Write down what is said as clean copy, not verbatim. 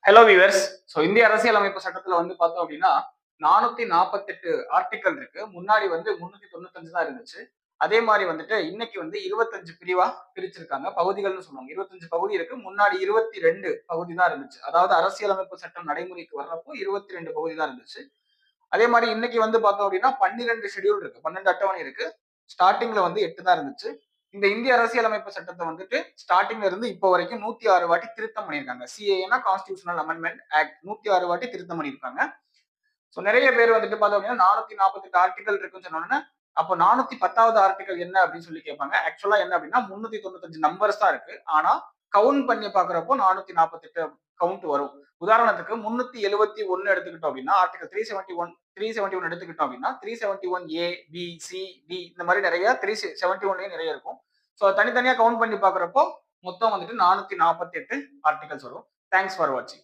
Hello viewers. இந்திய அரசியலமைப்பு சட்டத்துல பார்த்தோம் அப்படின்னா 448 ஆர்டிக்கல் இருக்கு. முன்னாடி 395 தான் இருந்துச்சு. அதே மாதிரி இன்னைக்கு 25 பிரிவா பிரிச்சிருக்காங்க. பகுதிகள்னு சொல்லுவாங்க. 25 பகுதி இருக்கு. முன்னாடி 22 பகுதி தான் இருந்துச்சு. அதாவது அரசியலமைப்பு சட்டம் நடைமுறைக்கு வர்றப்போ 22 பகுதி தான் இருந்துச்சு. அதே மாதிரி இன்னைக்கு பார்த்தோம் அப்படின்னா 12 ஷெட்யூல் இருக்கு. 12 அட்டவணை இருக்கு. ஸ்டார்டிங்ல 8 தான் இருந்துச்சு. இந்த இந்திய அரசியலமைப்பு சட்டத்தை ஸ்டார்டிங்ல இருந்து இப்போ வரைக்கும் 106 வாட்டி திருத்தம் பண்ணியிருக்காங்க. சிஏஏனா கான்ஸ்டிடியூஷனல் அமெண்ட்மெண்ட் ஆக்ட் 106 வாட்டி திருத்தம் பண்ணியிருக்காங்க. நிறைய பேர் பார்த்தோம் அப்படின்னா 448 ஆர்டிகல் இருக்குன்னு சொன்னோன்னா அப்போ 410வது ஆர்டிகல் என்ன அப்படின்னு சொல்லி கேட்பாங்க. ஆக்சுவலா என்ன அப்படின்னா 395 நம்பர்ஸ் தான் இருக்கு. ஆனா கவுண்ட் பண்ணி பாக்குறப்போ 448 கவுண்ட் வரும். உதாரணத்துக்கு 371 எடுத்துக்கிட்டோம் அப்படின்னா ஆர்டிகல் 371 எடுத்துக்கிட்டோம் அப்படின்னா 371 ஏ பி சி டி இந்த மாதிரி நிறைய 371 நிறைய இருக்கும். தனித்தனியா கவுண்ட் பண்ணி பாக்குறப்போ மொத்தம் 448 ஆர்டிகல்ஸ் வரும். தேங்க்ஸ் ஃபார் வாட்சிங்.